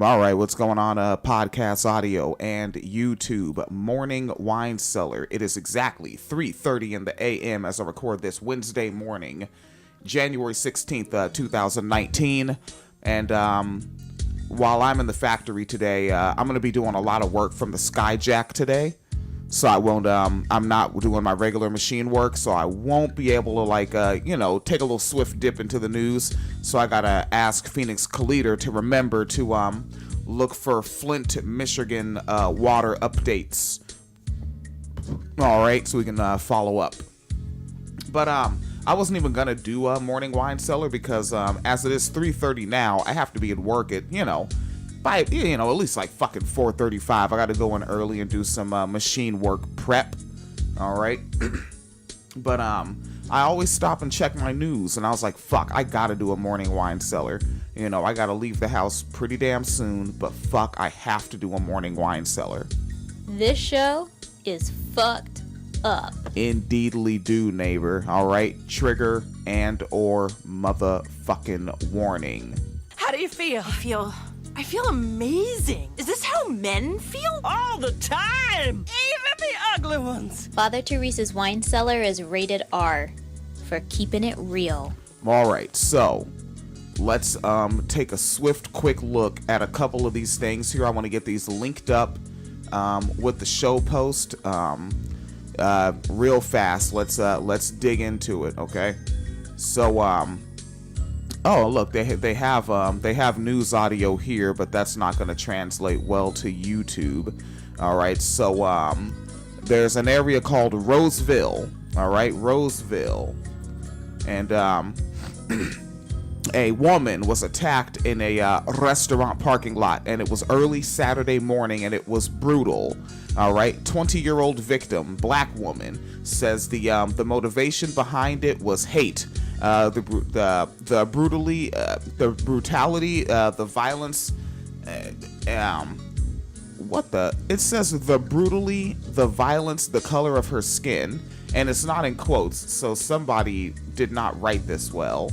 All right, what's going on, podcast audio and YouTube? Morning Wine Cellar. It is exactly 3:30 in the a.m. as I record this Wednesday morning, January 16th, 2019. And while I'm in the factory today, I'm going to be doing a lot of work from the Skyjack today. So I won't, I'm not doing my regular machine work, so I won't be able to, take a little swift dip into the news. So I gotta ask Phoenix Calida to remember to, look for Flint, Michigan, water updates. Alright, so we can, follow up. But, I wasn't even gonna do a morning wine cellar because, as it is 3:30 now, I have to be at work at, by, at least like fucking 4:35. I got to go in early and do some machine work prep. All right. But I always stop and check my news, and I was like, fuck, I got to do a morning wine cellar. I got to leave the house pretty damn soon, but fuck, I have to do a morning wine cellar. This show is fucked up. Indeedly do, neighbor. All right. Trigger and or motherfucking warning. How do you feel? I feel amazing. Is this how men feel? All the time! Even the ugly ones. Father Teresa's wine cellar is rated R for keeping it real. All right, so let's take a swift, quick look at a couple of these things here. I want to get these linked up with the show post real fast. Let's dig into it, okay? So oh, look, they have news audio here, but that's not going to translate well to YouTube. All right, so there's an area called Roseville. All right, Roseville, and a woman was attacked in a restaurant parking lot, and it was early Saturday morning, and it was brutal. All right, 20-year-old victim, black woman, says the motivation behind it was hate. The brutality, the violence, it says the violence, the color of her skin, and it's not in quotes, so somebody did not write this well.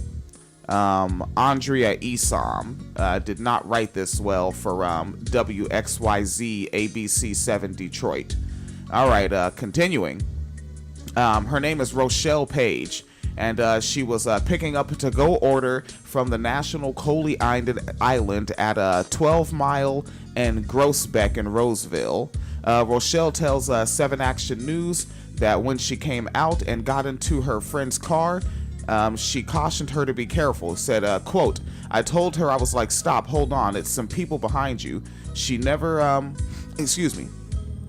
Andrea Esom did not write this well for WXYZ ABC7 Detroit. All right, continuing. Her name is Rochelle Page. And she was picking up a to-go order from the National Coley Island at 12 Mile and Groesbeck in Roseville. Rochelle tells 7 Action News that when she came out and got into her friend's car, she cautioned her to be careful. Said, quote, I told her, I was like, stop, hold on, it's some people behind you. She never,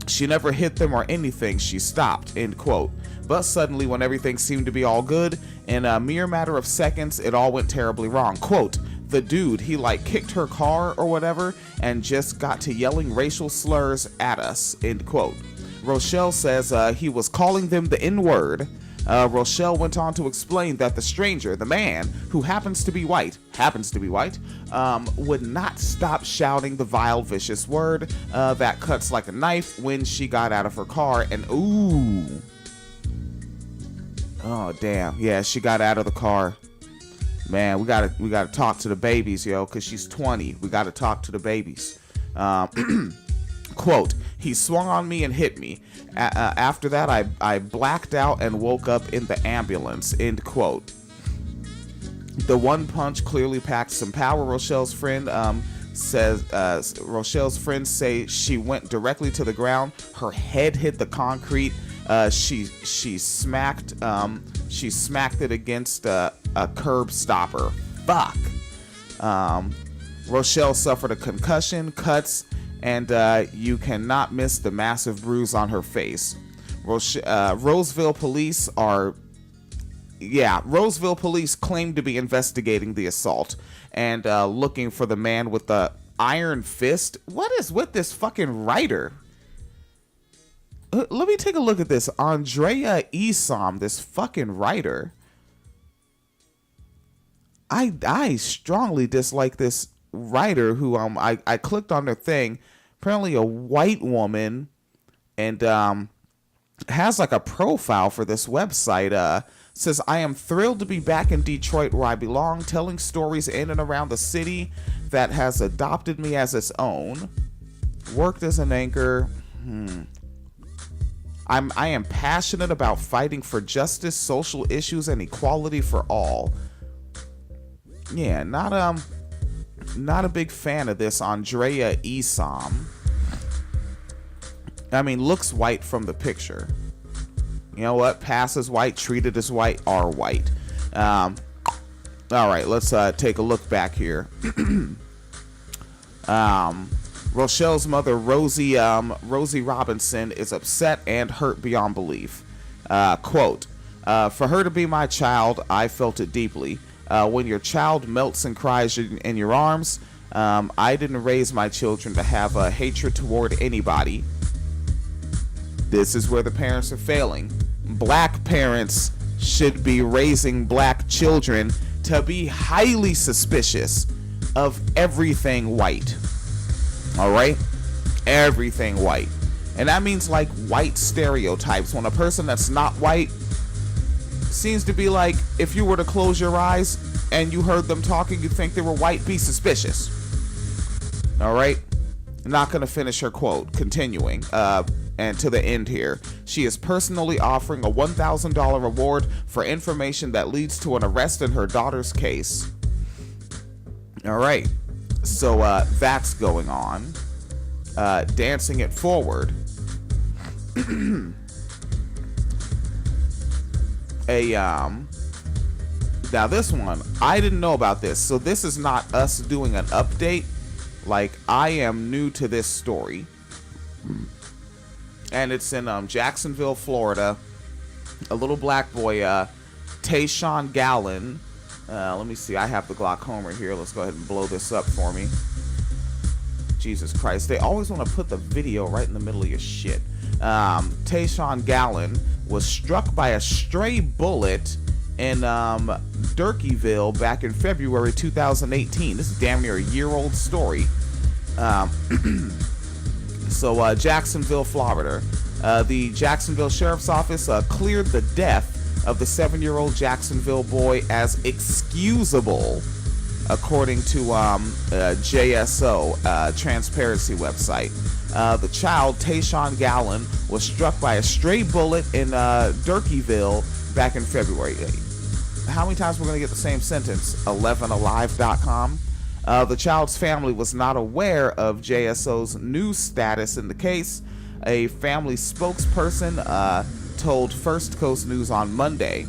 she never hit them or anything. She stopped, end quote. But suddenly, when everything seemed to be all good, in a mere matter of seconds, it all went terribly wrong. Quote, the dude, he kicked her car or whatever and just got to yelling racial slurs at us, end quote. Rochelle says he was calling them the N-word. Rochelle went on to explain that the stranger, the man, who happens to be white, would not stop shouting the vile, vicious word that cuts like a knife when she got out of her car, and ooh. Oh, damn. Yeah, she got out of the car. Man, we gotta talk to the babies, yo, because she's 20. We gotta talk to the babies. Quote, he swung on me and hit me. After that, I blacked out and woke up in the ambulance, end quote. The one punch clearly packed some power, Rochelle's friend says. Rochelle's friends say she went directly to the ground. Her head hit the concrete. She smacked it against a curb stopper. Fuck. Rochelle suffered a concussion, cuts, and you cannot miss the massive bruise on her face. Roseville police claim to be investigating the assault and looking for the man with the iron fist. What is with this fucking writer? Let me take a look at this. Andrea Esom, this fucking writer. I strongly dislike this writer who I clicked on their thing. Apparently a white woman, and has like a profile for this website. Says, I am thrilled to be back in Detroit where I belong, telling stories in and around the city that has adopted me as its own. Worked as an anchor. I am passionate about fighting for justice, social issues, and equality for all. Yeah, not a big fan of this Andrea Esom. I mean, looks white from the picture. You know what? Pass as white, treated as white, are white. All right, let's take a look back here. Rochelle's mother, Rosie Robinson, is upset and hurt beyond belief. Quote, for her to be my child, I felt it deeply. When your child melts and cries in your arms, I didn't raise my children to have a hatred toward anybody. This is where the parents are failing. Black parents should be raising black children to be highly suspicious of everything white. All right? Everything white. And that means like white stereotypes. When a person that's not white seems to be like, if you were to close your eyes and you heard them talking, you'd think they were white, be suspicious. All right? Not going to finish her quote. Continuing. And to the end here, she is personally offering a $1,000 reward for information that leads to an arrest in her daughter's case. All right, so that's going on. Dancing it forward. Now this one, I didn't know about this, so this is not us doing an update. Like, I am new to this story. And it's in Jacksonville, Florida. A little black boy, Tayshawn Gallen. Let me see. I have the glaucoma here. Let's go ahead and blow this up for me. Jesus Christ. They always want to put the video right in the middle of your shit. Tayshawn Gallen was struck by a stray bullet in Durkeeville back in February 2018. This is damn near a year-old story. So, Jacksonville, Florida. The Jacksonville Sheriff's Office cleared the death of the 7-year-old Jacksonville boy as excusable, according to JSO, transparency website. The child, Tayshawn Gallen, was struck by a stray bullet in Durkeeville back in February. How many times we're going to get the same sentence? 11alive.com. The child's family was not aware of JSO's new status in the case. A family spokesperson told First Coast News on Monday.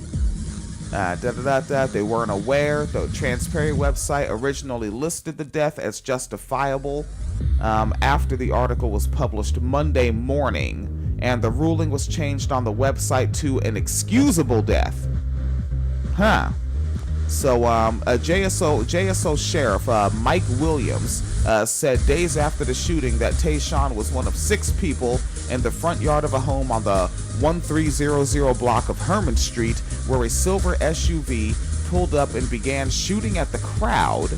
They weren't aware. The Transparency website originally listed the death as justifiable after the article was published Monday morning, and the ruling was changed on the website to an excusable death. So, JSO Sheriff Mike Williams said days after the shooting that Tayshawn was one of 6 people in the front yard of a home on the 1300 block of Herman Street, where a silver SUV pulled up and began shooting at the crowd.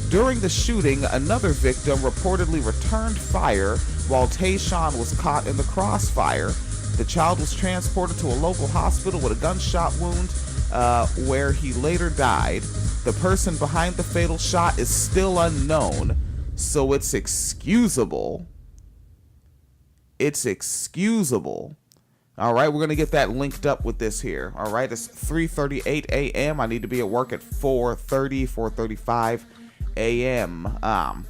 During the shooting, another victim reportedly returned fire while Tayshawn was caught in the crossfire. The child was transported to a local hospital with a gunshot wound, where he later died. The person behind the fatal shot is still unknown, so it's excusable. It's excusable. All right, we're going to get that linked up with this here. All right, it's 3:38 a.m. I need to be at work at 4:35 a.m.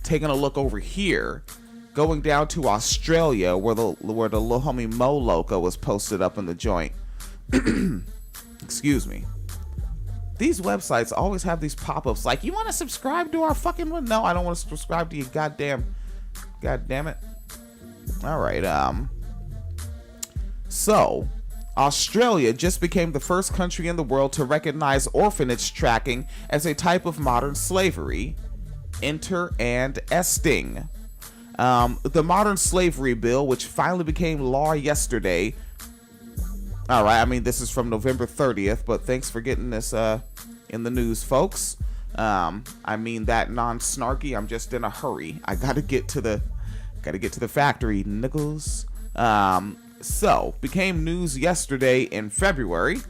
Taking a look over here, going down to Australia, where the little homie Mo Loca was posted up in the joint. Excuse me. These websites always have these pop-ups like, you want to subscribe to our fucking one? No, I don't want to subscribe to you. God damn it. All right. So, Australia just became the first country in the world to recognize orphanage trafficking as a type of modern slavery. Enter and esting. The modern slavery bill, which finally became law yesterday. All right, I mean, this is from November 30th, but thanks for getting this in the news, folks. I mean that non-snarky. I'm just in a hurry. I gotta get to the factory, niggles. So, became news yesterday in February.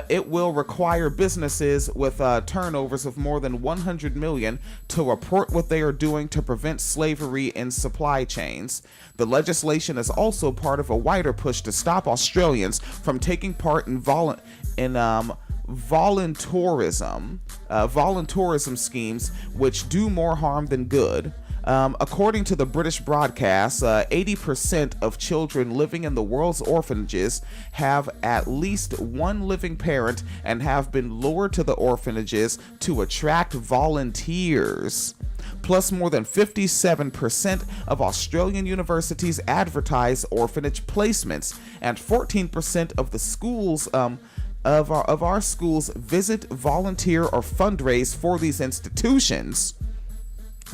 It will require businesses with turnovers of more than 100 million to report what they are doing to prevent slavery in supply chains. The legislation is also part of a wider push to stop Australians from taking part in voluntourism schemes which do more harm than good. According to the British broadcast, 80% of children living in the world's orphanages have at least one living parent and have been lured to the orphanages to attract volunteers. Plus, more than 57% of Australian universities advertise orphanage placements, and 14% of the schools of our schools visit, volunteer, or fundraise for these institutions.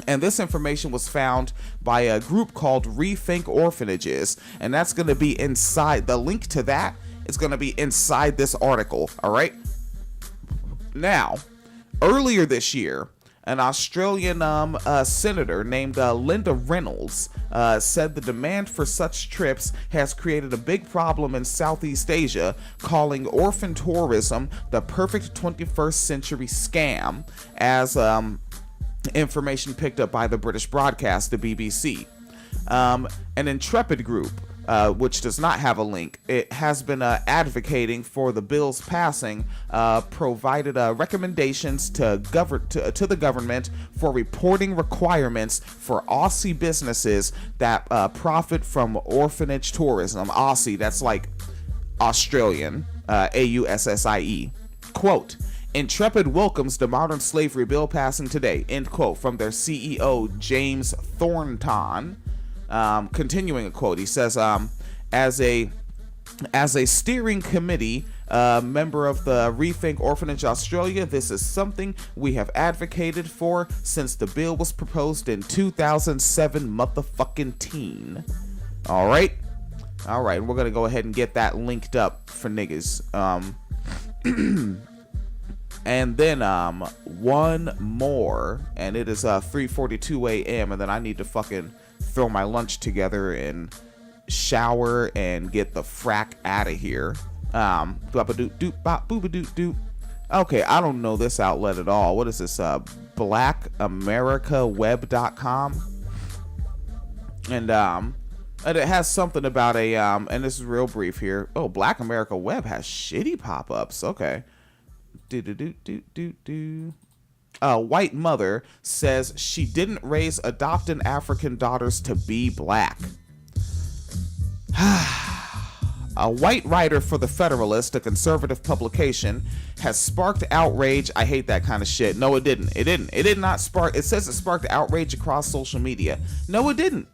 And this information was found by a group called Rethink Orphanages, and that's going to be inside. The link to that is going to be inside this article. All right. Now, earlier this year, an Australian senator named Linda Reynolds said the demand for such trips has created a big problem in Southeast Asia, calling orphan tourism the perfect 21st century scam, as information picked up by the British broadcast, the BBC. An Intrepid group, which does not have a link, it has been advocating for the bill's passing, provided recommendations to the government for reporting requirements for Aussie businesses that profit from orphanage tourism. Aussie, that's like Australian, AUSSIE. Quote, Intrepid welcomes the modern slavery bill passing today, end quote, from their CEO, James Thornton. Continuing a quote, he says, as a steering committee member of the Rethink Orphanage Australia, this is something we have advocated for since the bill was proposed in 2007 motherfucking teen. All right, we're going to go ahead and get that linked up for niggas. And then one more, and it is 3:42 a.m. and then I need to fucking throw my lunch together and shower and get the frack out of here. Okay, I don't know this outlet at all. What is this? BlackAmericaWeb.com, and it has something about a and this is real brief here. Oh, Black America Web has shitty pop-ups. Okay. A white mother says she didn't raise adopted African daughters to be black. A white writer for The Federalist, a conservative publication, has sparked outrage. I hate that kind of shit. No, it didn't. It did not spark. It says it sparked outrage across social media. No, it didn't.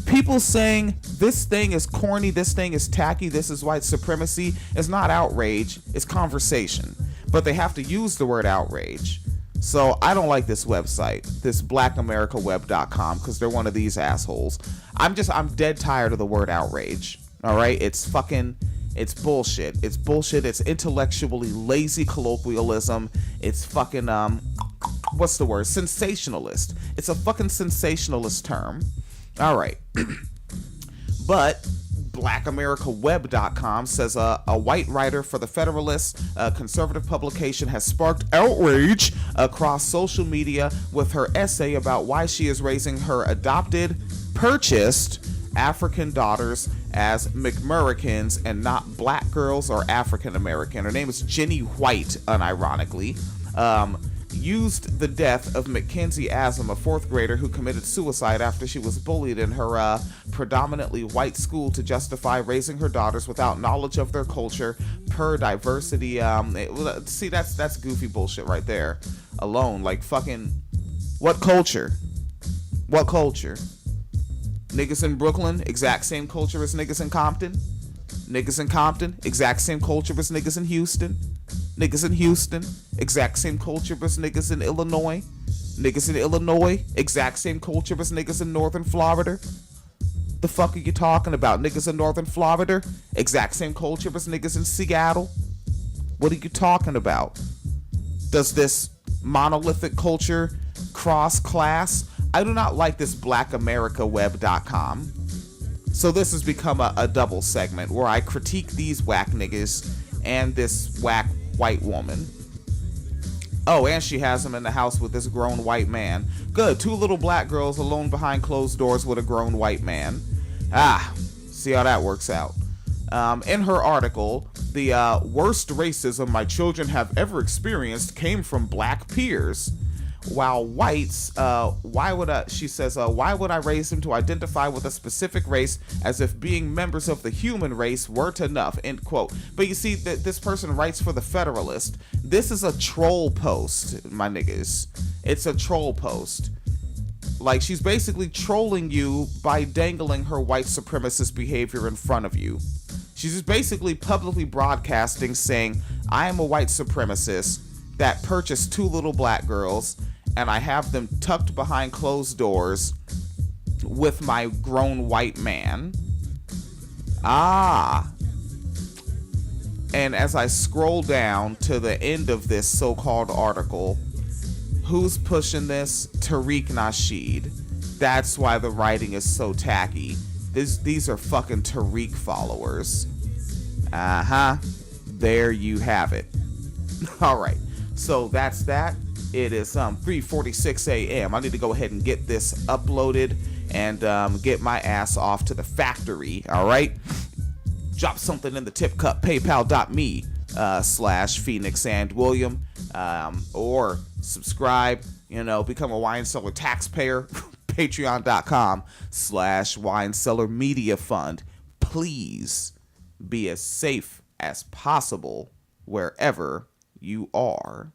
People saying this thing is corny, this thing is tacky, this is white supremacy is not outrage, it's conversation. But they have to use the word outrage. So I don't like this website, this blackamericaweb.com, because they're one of these assholes. I'm dead tired of the word outrage. All right, it's bullshit. It's bullshit. It's intellectually lazy colloquialism. It's fucking what's the word? Sensationalist. It's a fucking sensationalist term. All right, but BlackAmericaWeb.com says a white writer for The Federalist, a conservative publication, has sparked outrage across social media with her essay about why she is raising her purchased African daughters as McMurricans and not black girls or African American. Her name is Jenny White, unironically. Used the death of Mackenzie Aslam, a fourth grader who committed suicide after she was bullied in her predominantly white school, to justify raising her daughters without knowledge of their culture per diversity. See, that's goofy bullshit right there alone. Like, fucking, what culture? What culture? Niggas in Brooklyn, exact same culture as niggas in Compton. Niggas in Compton, exact same culture as niggas in Houston. Niggas in Houston, exact same culture as niggas in Illinois. Niggas in Illinois, exact same culture as niggas in Northern Florida. The fuck are you talking about? Niggas in Northern Florida, exact same culture as niggas in Seattle. What are you talking about? Does this monolithic culture cross class? I do not like this blackamericaweb.com. So this has become a double segment where I critique these whack niggas and this whack white woman. Oh, and she has him in the house with this grown white man. Good, 2 little black girls alone behind closed doors with a grown white man. See how that works out. In her article, the worst racism my children have ever experienced came from black peers. While whites, she says, why would I raise them to identify with a specific race as if being members of the human race weren't enough, end quote. But you see, this person writes for the Federalist. This is a troll post, my niggas. It's a troll post. Like, she's basically trolling you by dangling her white supremacist behavior in front of you. She's just basically publicly broadcasting saying, I am a white supremacist that purchased 2 little black girls, and I have them tucked behind closed doors with my grown white man. And as I scroll down to the end of this so-called article, who's pushing this? Tariq Nasheed. That's why the writing is so tacky. These are fucking Tariq followers. There you have it. All right. So that's that. It is 3:46 a.m. I need to go ahead and get this uploaded and get my ass off to the factory. All right. Drop something in the tip cup. PayPal.me /Phoenix and William, or subscribe. Become a wine cellar taxpayer. Patreon.com /Wine Cellar Media Fund. Please be as safe as possible wherever you are.